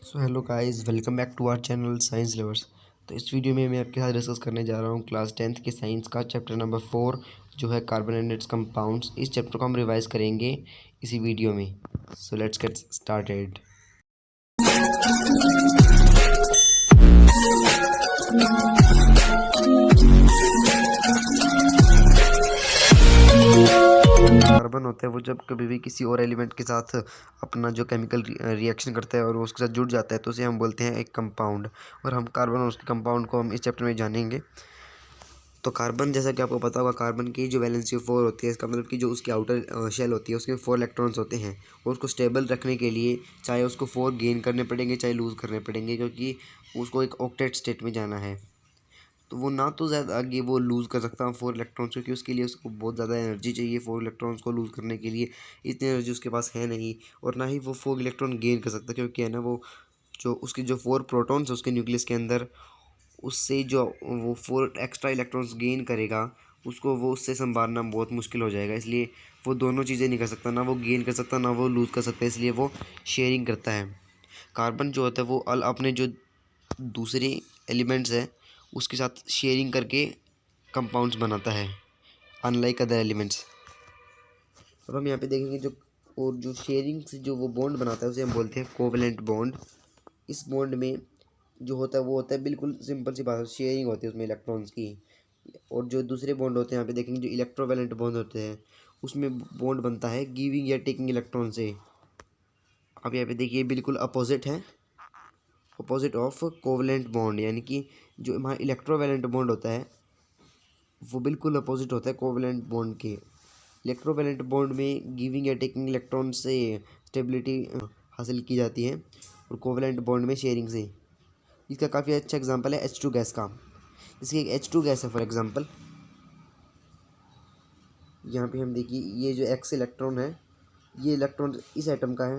So hello guys, welcome back to our channel science lovers. तो इस video में मैं आपके साथ डिस्कस करने जा रहा हूँ क्लास 10th के साइंस का चैप्टर नंबर 4 जो है कार्बन एंड इट्स कंपाउंड्स। इस चैप्टर को हम रिवाइज करेंगे इसी वीडियो में। So let's get started. Carbon होता है वो जब कभी भी किसी और एलिमेंट के साथ अपना जो केमिकल रिएक्शन करता है और वो उसके साथ जुड़ जाता है तो उसे हम बोलते हैं एक कंपाउंड। और हम कार्बन और उसके कंपाउंड को हम इस चैप्टर में जानेंगे। तो कार्बन, जैसा कि आपको पता होगा, कार्बन की जो वैलेंसी 4 होती है, इसका मतलब कि जो उसकी आउटर शेल होती है उसके 4 इलेक्ट्रॉन्स होते हैं। और उसको स्टेबल रखने के लिए चाहे उसको 4 गेन करने पड़ेंगे चाहे लूज़ करने पड़ेंगे, क्योंकि उसको एक ऑक्टेट स्टेट में जाना है। तो वो ना तो ज़्यादा आगे वो लूज़ कर सकता है 4 इलेक्ट्रॉन्स, क्योंकि उसके लिए उसको बहुत ज़्यादा एनर्जी चाहिए 4 इलेक्ट्रॉन्स को लूज़ करने के लिए। इतनी एनर्जी उसके पास है नहीं। और ना ही वो 4 इलेक्ट्रॉन गेन कर सकता, क्योंकि है ना वो जो उसकी जो 4 प्रोटॉन्स है उसके न्यूक्लियस के अंदर, उससे जो वो 4 एक्स्ट्रा इलेक्ट्रॉन्स गेन करेगा उसको वो उससे संभालना बहुत मुश्किल हो जाएगा। इसलिए वो दोनों चीज़ें नहीं कर सकता, ना वो गेन कर सकता ना वो लूज़ कर सकता, इसलिए वो शेयरिंग करता है। कार्बन जो होता है वो अपने जो दूसरे एलिमेंट्स है उसके साथ शेयरिंग करके कंपाउंड्स बनाता है, अनलाइक अदर एलिमेंट्स। अब हम यहाँ पे देखेंगे जो शेयरिंग से जो वो बॉन्ड बनाता है उसे हम बोलते हैं कोवलेंट बॉन्ड। इस बॉन्ड में जो होता है वो होता है, बिल्कुल सिंपल सी बात है, शेयरिंग होती है उसमें इलेक्ट्रॉन्स की। और जो दूसरे बॉन्ड होते हैं यहाँ पे देखेंगे जो इलेक्ट्रोवैलेंट बॉन्ड होते हैं उसमें बॉन्ड बनता है गिविंग या टेकिंग इलेक्ट्रॉन से। अब यहाँ पे देखिए बिल्कुल अपोजिट है, अपोजिट ऑफ कोवलेंट बॉन्ड, यानी कि जो हमारा इलेक्ट्रोवैलेंट बॉन्ड होता है वो बिल्कुल अपोजिट होता है कोवलेंट बॉन्ड के। इलेक्ट्रोवैलेंट बॉन्ड में गिविंग या टेकिंग इलेक्ट्रॉन से स्टेबिलिटी हासिल की जाती है और कोवलेंट बॉन्ड में शेयरिंग से। इसका काफ़ी अच्छा एग्जांपल है H2 गैस का। जैसे एक H2 गैस है फॉर एग्जांपल, यहाँ पे हम देखिए ये जो एक्स इलेक्ट्रॉन है ये इलेक्ट्रॉन इस एटम का है,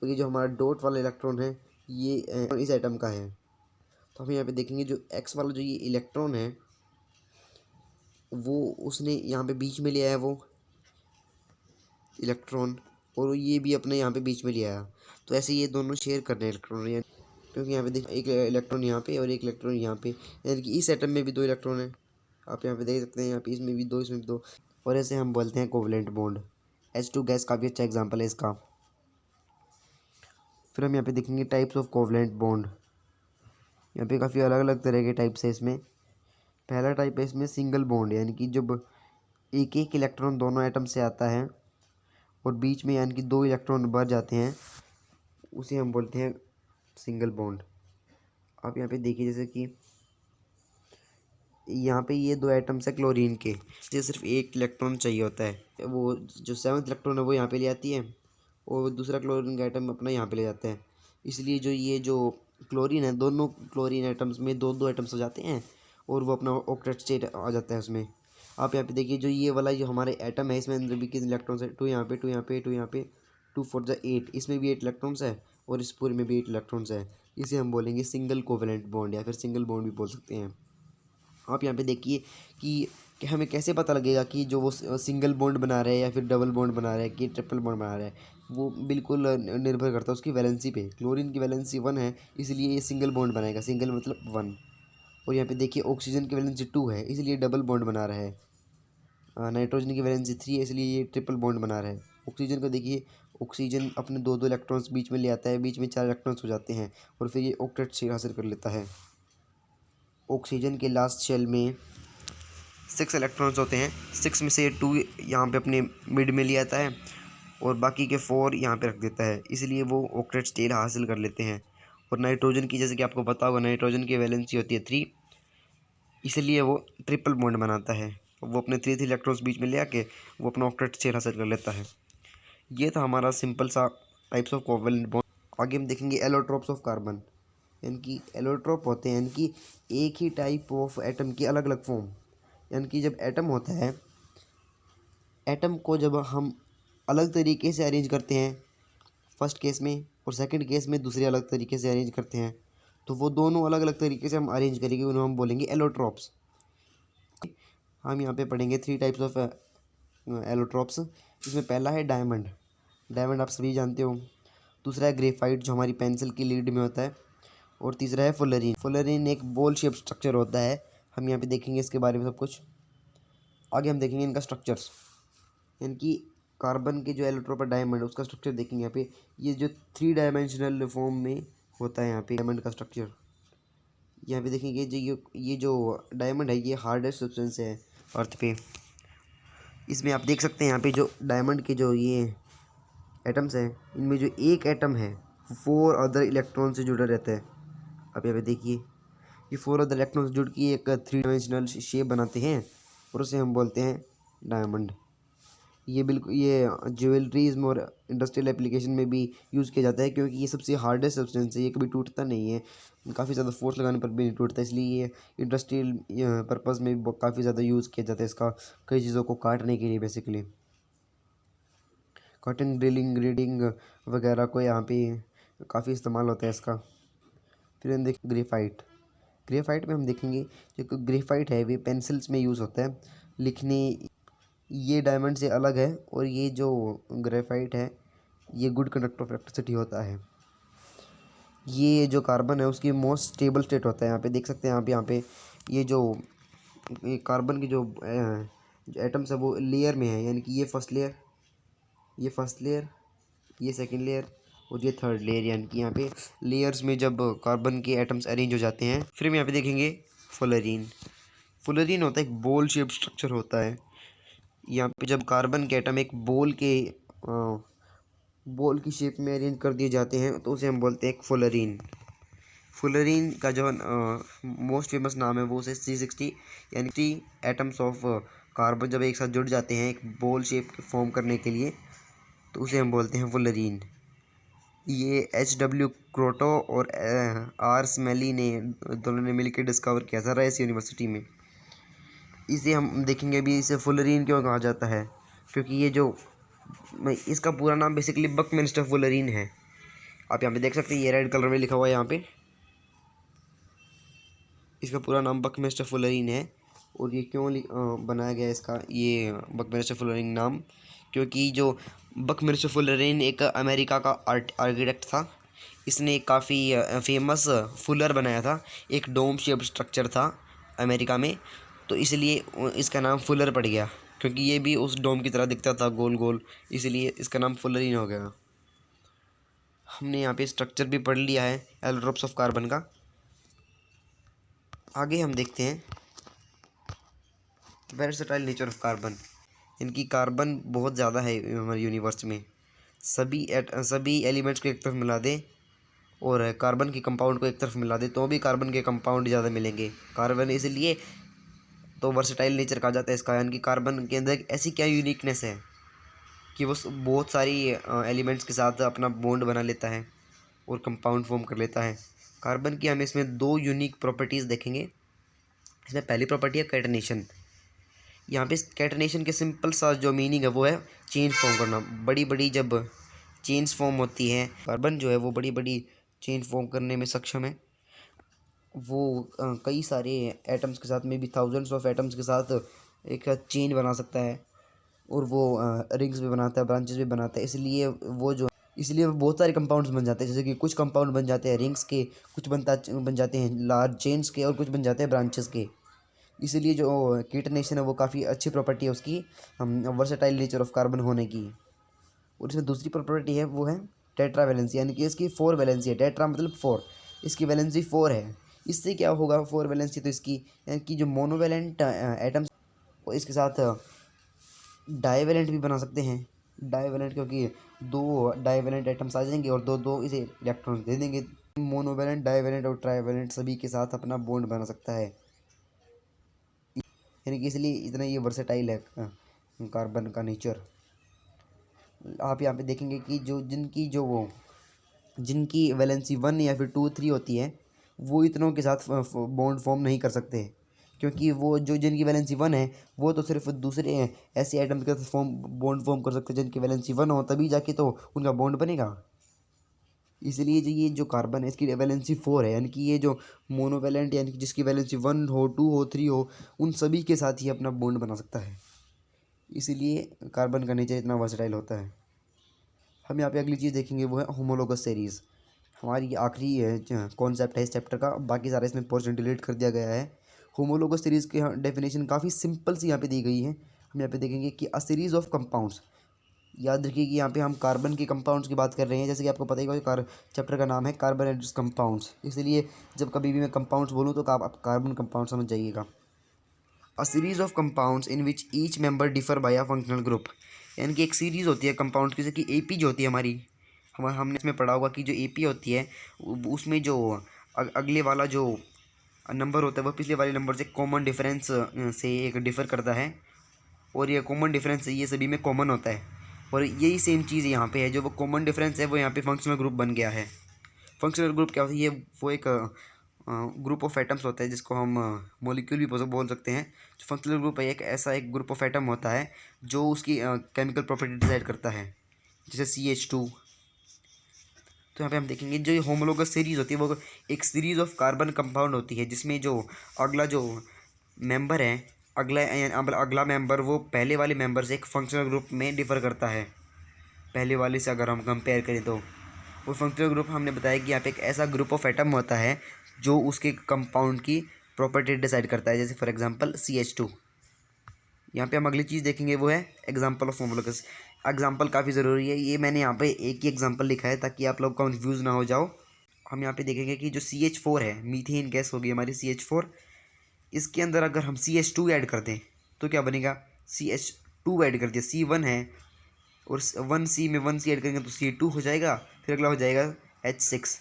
और ये जो हमारा डॉट वाला इलेक्ट्रॉन है ये इस एटम का है। तो हम यहाँ पे देखेंगे जो एक्स वाला जो ये इलेक्ट्रॉन है वो उसने यहाँ पे बीच में लिया है वो इलेक्ट्रॉन, और ये भी अपने यहाँ पे बीच में लिया है। तो ऐसे ये दोनों शेयर कर रहे हैं इलेक्ट्रॉन, क्योंकि यहाँ पे देख एक इलेक्ट्रॉन यहाँ पे और एक इलेक्ट्रॉन यहाँ पे, यानी कि इस एटम में भी 2 इलेक्ट्रॉन है। आप यहाँ पे देख सकते हैं, यहाँ पे इसमें भी 2 इसमें भी 2, और ऐसे हम बोलते हैं कोवलेंट बॉन्ड। H2 गैस काफ़ी अच्छा एग्जांपल है इसका। फिर हम यहाँ पे देखेंगे टाइप्स ऑफ कोवलेंट बॉन्ड। यहाँ पे काफ़ी अलग अलग तरह के टाइप्स है इसमें। पहला टाइप है इसमें सिंगल बॉन्ड, यानी कि जब एक एक इलेक्ट्रॉन दोनों एटम से आता है और बीच में यानी कि 2 इलेक्ट्रॉन बढ़ जाते हैं, उसे हम बोलते हैं सिंगल बॉन्ड। आप यहाँ पे देखिए जैसे कि यहाँ पे ये 2 एटम्स है क्लोरीन के, इसे सिर्फ एक इलेक्ट्रॉन चाहिए होता है। वो जो 7th इलेक्ट्रॉन है वो यहाँ पे ले आती है और दूसरा क्लोरीन का एटम अपना यहाँ पे ले जाता है। इसलिए जो ये जो क्लोरीन है, दोनों क्लोरीन एटम्स में 2 एटम्स हो जाते हैं और वो अपना ऑक्टेट स्टेट आ जाता है उसमें। आप यहाँ पे देखिए जो ये वाला जो हमारे एटम है इसमें अंदर भी कितने इलेक्ट्रॉन्स है, 2 यहाँ पे 2 यहाँ पे 2 यहाँ पे, 2 4 जा 8, इसमें भी 8 इलेक्ट्रॉन्स है और इस पूरे में भी 8 इलेक्ट्रॉन्स है। इसे हम बोलेंगे सिंगल कोवेलेंट बॉन्ड या फिर सिंगल बॉन्ड भी बोल सकते हैं। आप यहाँ पे देखिए कि हमें कैसे पता लगेगा कि जो वो सिंगल बॉन्ड बना रहे हैं या फिर डबल बॉन्ड बना रहे हैं कि ट्रिपल बॉन्ड बना रहे हैं। वो बिल्कुल निर्भर करता है उसकी वैलेंसी पे। क्लोरीन की वैलेंसी 1 है इसलिए ये सिंगल बॉन्ड बनाएगा, सिंगल मतलब 1। और यहाँ पे देखिए ऑक्सीजन की वैलेंसी 2 है इसलिए डबल बॉन्ड बना रहा है। नाइट्रोजन की वैलेंसी 3 है इसलिए ये ट्रिपल बॉन्ड बना रहा है। ऑक्सीजन को देखिए, ऑक्सीजन अपने 2 इलेक्ट्रॉन्स बीच में ले आता है, बीच में 4 इलेक्ट्रॉन्स हो जाते हैं और फिर ये ऑक्टेट शेल हासिल कर लेता है। ऑक्सीजन के लास्ट शेल में 6 इलेक्ट्रॉन्स होते हैं, 6 में से 2 यहाँ पे अपने मिड में ले आता है और बाकी के 4 यहाँ पे रख देता है, इसलिए वो ऑक्टेट स्टेट हासिल कर लेते हैं। और नाइट्रोजन की, जैसे कि आपको पता होगा, नाइट्रोजन की वैलेंसी होती है 3, इसलिए वो ट्रिपल बॉन्ड बनाता है। वो अपने 3 इलेक्ट्रॉन्स बीच में ले आके वो अपना ऑक्टेट स्टेट हासिल कर लेता है। ये था हमारा सिंपल सा टाइप्स ऑफ कोवेलेंट बॉन्ड। आगे हम देखेंगे एलोट्रोप्स ऑफ कार्बन, यानी कि एलोट्रोप होते हैं यानी कि एक ही टाइप ऑफ एटम की अलग अलग फॉर्म। यानी कि जब एटम होता है, एटम को जब हम अलग तरीके से अरेंज करते हैं फर्स्ट केस में और सेकंड केस में दूसरे अलग तरीके से अरेंज करते हैं, तो वो दोनों अलग अलग तरीके से हम अरेंज करेंगे, उन्हें हम बोलेंगे एलोट्रोप्स। हम यहाँ पे पढ़ेंगे 3 टाइप्स ऑफ एलोट्रोप्स। इसमें पहला है डायमंड। डायमंड आप सभी जानते हो, दूसरा है ग्रेफाइट जो हमारी पेंसिल की लीड में होता है, और तीसरा है फुलरीन। फुलरीन एक बॉल शेप स्ट्रक्चर होता है। हम यहाँ पे देखेंगे इसके बारे में सब कुछ। आगे हम देखेंगे इनका स्ट्रक्चर्स, यानी कि कार्बन के जो एलोट्रोप डायमंड है उसका स्ट्रक्चर देखेंगे यहाँ पे। ये जो 3 डायमेंशनल फॉर्म में होता है यहाँ पे डायमंड का स्ट्रक्चर। यहाँ पे देखेंगे जो ये जो डायमंड है ये हार्डेस्ट सब्सटेंस है अर्थ पे। इसमें आप देख सकते हैं यहाँ पे जो डायमंड के जो ये एटम्स हैं, इनमें जो एक एटम है 4 अदर इलेक्ट्रॉन से जुड़ा रहता है। आप यहाँ पे देखिए, ये 4 अदर इलेक्ट्रॉन से जुड़ के एक 3 डायमेंशनल शेप बनाते हैं, और उसे हम बोलते हैं डायमंड। ये बिल्कुल ये ज्वेलरीज में और इंडस्ट्रियल एप्लीकेशन में भी यूज़ किया जाता है, क्योंकि ये सबसे हार्डेस्ट सब्सटेंस है, ये कभी टूटता नहीं है, काफ़ी ज़्यादा फोर्स लगाने पर भी नहीं टूटता। इसलिए ये इंडस्ट्रियल पर्पज़ में भी काफ़ी ज़्यादा यूज़ किया जाता है इसका, कई चीज़ों को काटने के लिए बेसिकली। कॉटन ड्रिलिंग, ग्रेडिंग वगैरह को यहाँ पे काफ़ी इस्तेमाल होता है इसका। फिर हम देखें ग्रेफाइट। ग्रेफाइट में हम देखेंगे जो ग्रेफाइट है वे पेंसिल्स में यूज़ होता है लिखने। ये डायमंड से अलग है, और ये जो ग्रेफाइट है ये गुड कंडक्टर ऑफ इलेक्ट्रिसिटी होता है। ये जो कार्बन है उसकी मोस्ट स्टेबल स्टेट होता है। यहाँ पे देख सकते हैं आप, यहाँ पे ये जो ये कार्बन की जो एटम्स है वो लेयर में है, यानी कि ये फर्स्ट लेयर, ये फर्स्ट लेयर, ये सेकंड लेयर, और ये थर्ड लेयर, यानी कि यहाँ पे लेयर्स में जब कार्बन के एटम्स अरेंज हो जाते हैं। फिर हम यहाँ पे देखेंगे फुलरीन। फुलरीन होता है एक बॉल शेप स्ट्रक्चर होता है। यहाँ पे जब कार्बन के एटम एक बॉल की शेप में अरेंज कर दिए जाते हैं तो उसे हम बोलते हैं एक फुलरीन। फुलरीन का जो मोस्ट फेमस नाम है वो है C60, यानी कि एटम्स ऑफ कार्बन जब एक साथ जुड़ जाते हैं एक बॉल शेप फॉर्म करने के लिए तो उसे हम बोलते हैं फुलरीन। ये HW क्रोटो और R स्मेली ने दोनों ने मिलकर डिस्कवर किया था राइस यूनिवर्सिटी में। इसे हम देखेंगे अभी, इसे फुलरीन क्यों कहा जाता है, क्योंकि ये जो इसका पूरा नाम बेसिकली बकमिंस्टर फुलरीन है। आप यहाँ पे देख सकते हैं ये रेड कलर में लिखा हुआ है यहाँ पे, इसका पूरा नाम बकमिंस्टर फुलरीन है। और ये क्यों बनाया गया इसका ये बकमिंस्टर फुलरीन नाम, क्योंकि जो बकमिंस्टर फुलरीन एक अमेरिका का आर्किटेक्ट था। इसने काफ़ी फेमस फुलर बनाया था, एक डोम शेप स्ट्रक्चर था अमेरिका में, तो इसलिए इसका नाम फुलर पड़ गया, क्योंकि ये भी उस डोम की तरह दिखता था गोल गोल, इसलिए इसका नाम फुलरीन हो गया। हमने यहाँ पे स्ट्रक्चर भी पढ़ लिया है एलोट्रोप्स ऑफ कार्बन का। आगे हम देखते हैं वेर्सटाइल नेचर ऑफ कार्बन। इनकी कार्बन बहुत ज़्यादा है हमारे यूनिवर्स में। सभी एलिमेंट्स को एक तरफ मिला दे और कार्बन के कंपाउंड को एक तरफ मिला दे तो भी कार्बन के कंपाउंड ज़्यादा मिलेंगे। कार्बन इसलिए तो वर्सेटाइल नेचर कहा जाता है इसका, यानी कि कार्बन के अंदर ऐसी क्या यूनिकनेस है कि वो बहुत सारी एलिमेंट्स के साथ अपना बॉन्ड बना लेता है और कंपाउंड फॉर्म कर लेता है। कार्बन की हम इसमें 2 यूनिक प्रॉपर्टीज़ देखेंगे। इसमें पहली प्रॉपर्टी है कैटनेशन। यहाँ पे कैटनेशन के सिंपल सा जो मीनिंग है वो है चेन फॉर्म करना। बड़ी बड़ी जब चेन्स फॉर्म होती हैं, कार्बन जो है वो बड़ी बड़ी चेन फॉर्म करने में सक्षम है। वो कई सारे एटम्स के साथ में भी थाउजेंड्स ऑफ एटम्स के साथ एक चेन बना सकता है, और वो रिंग्स भी बनाता है, ब्रांचेस भी बनाता है। इसलिए वो बहुत सारे कंपाउंड्स बन जाते हैं, जैसे कि कुछ कंपाउंड बन जाते हैं रिंग्स के, कुछ बन जाते हैं लार्ज चेन्स के, और कुछ बन जाते हैं ब्रांचेस के। इसलिए जो कीटनेशन है वो काफ़ी अच्छी प्रॉपर्टी है उसकी, वर्सेटाइल नेचर ऑफ कार्बन होने की। और इसमें दूसरी प्रॉपर्टी है वो है टेट्रा वैलेंसी, यानी कि इसकी 4 वैलेंसी है। टेट्रा मतलब 4, इसकी वैलेंसी 4 है। इससे क्या होगा 4 वैलेंसी, तो इसकी यानी कि जो मोनोवैलेंट एटम्स इसके साथ डाईवैलेंट भी बना सकते हैं। डाईवैलेंट क्योंकि 2 डाईवैलेंट एटम्स आ जाएंगे और दो दो इसे इलेक्ट्रॉन्स दे देंगे। मोनोवैलेंट, डाईवैलेंट और ट्राईवैलेंट सभी के साथ अपना बॉन्ड बना सकता है, यानी कि इसलिए इतना ये वर्सेटाइल है कार्बन का नेचर। आप यहाँ पे देखेंगे कि जिनकी वैलेंसी 1 या फिर 2, 3 होती है वो इतनों के साथ बॉन्ड फॉर्म नहीं कर सकते, क्योंकि वो जो जिनकी वैलेंसी 1 है वो तो सिर्फ दूसरे ऐसे आइटम्स के साथ बॉन्ड फॉर्म कर सकते हैं जिनकी वैलेंसी 1 हो, तभी जाके तो उनका बॉन्ड बनेगा। इसलिए ये जो कार्बन है इसकी वैलेंसी 4 है, यानी कि ये जो मोनोवैलेंट यानी कि जिसकी वैलेंसी 1 हो, 2 हो, 3 हो, उन सभी के साथ ही अपना बॉन्ड बना सकता है। इसीलिए कार्बन का नेचर इतना वर्सेटाइल होता है। हम यहाँ पे अगली चीज़ देखेंगे वो है होमोलोगस सीरीज़। हमारी ये आखिरी कॉन्सेप्ट है इस चैप्टर का, बाकी सारा इसमें पोर्शन डिलीट कर दिया गया है। होमोलोगस सीरीज़ की डेफिनेशन काफ़ी सिंपल सी यहाँ पे दी गई है। हम यहाँ पे देखेंगे कि अ सीरीज़ ऑफ कंपाउंड्स, याद रखिए कि यहाँ पे हम कार्बन के कंपाउंड्स की बात कर रहे हैं। जैसे कि आपको पता ही होगा चैप्टर का नाम है कार्बोनेटेड कंपाउंड्स, इसलिए जब कभी भी मैं कंपाउंड्स बोलूँ तो आप कार्बन कंपाउंड समझ जाइएगा। अ series of compounds in which each member differ by a functional group, यानी कि एक सीरीज़ होती है कंपाउंड्स की, जैसे कि एपी जो होती है हमारी, हमने इसमें पढ़ा होगा कि जो एपी होती है उसमें जो अगले वाला जो नंबर होता है वो पिछले वाले नंबर से कॉमन डिफरेंस से एक डिफ़र करता है, और ये कॉमन डिफरेंस ये सभी में कॉमन होता है। और यही सेम चीज़ यहाँ पे है, जो वो कॉमन डिफरेंस है वो यहाँ पे फंक्शनल ग्रुप बन गया है। फंक्शनल ग्रुप क्या होता है? ये वो एक ग्रुप ऑफ एटम्स होता है जिसको हम मॉलिक्यूल भी बोल सकते हैं। जो फंक्शनल ग्रुप है एक ग्रुप ऑफ एटम होता है जो उसकी केमिकल प्रॉपर्टी डिसाइड करता है, जैसे CH2। तो यहाँ पे हम देखेंगे जो ये होमोलोगस सीरीज़ होती है वो एक सीरीज़ ऑफ कार्बन कंपाउंड होती है, जिसमें जो अगला जो मेंबर है, अगला मेंबर वो पहले वाले मेंबर से एक फंक्शनल ग्रुप में डिफ़र करता है। पहले वाले से अगर हम कंपेयर करें तो वो फंक्शनल ग्रुप हमने बताया कि यहाँ पे एक ऐसा ग्रुप ऑफ एटम होता है जो उसके कंपाउंड की प्रॉपर्टी डिसाइड करता है, जैसे फॉर एग्जांपल CH2। यहाँ पे हम अगली चीज़ देखेंगे वो है एग्जांपल ऑफ होमोलोगस। एग्जांपल काफ़ी ज़रूरी है, ये मैंने यहाँ पे एक ही एग्जांपल लिखा है ताकि आप लोग कंफ्यूज ना हो जाओ। हम यहाँ पे देखेंगे कि जो CH4 है, मीथेन गैस होगी हमारी CH4, इसके अंदर अगर हम CH2 ऐड कर दें तो क्या बनेगा? CH2 ऐड कर दिया, C1 है और 1C में 1C ऐड करेंगे तो C2 हो जाएगा, फिर अगला हो जाएगा H6,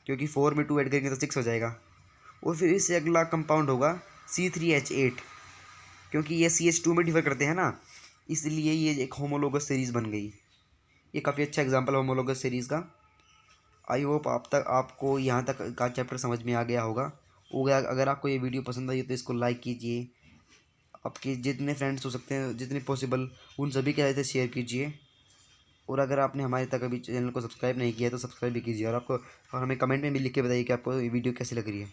क्योंकि 4 में 2 ऐड करेंगे तो 6 हो जाएगा। और फिर इससे अगला कंपाउंड होगा C3H8, क्योंकि ये CH2 में डिफर करते हैं ना, इसलिए ये एक होमोलोगस सीरीज़ बन गई। ये काफ़ी अच्छा एग्जांपल है होमोलोगस सीरीज़ का। आई होप आपको यहाँ तक का चैप्टर समझ में आ गया होगा। अगर आपको ये वीडियो पसंद आई तो इसको लाइक कीजिए, आपके जितने फ्रेंड्स हो सकते हैं, जितने पॉसिबल, उन सभी के साथ शेयर कीजिए। और अगर आपने हमारे तक अभी चैनल को सब्सक्राइब नहीं किया है तो सब्सक्राइब भी कीजिए, और हमें कमेंट में भी लिख के बताइए कि आपको ये वीडियो कैसी लग रही है।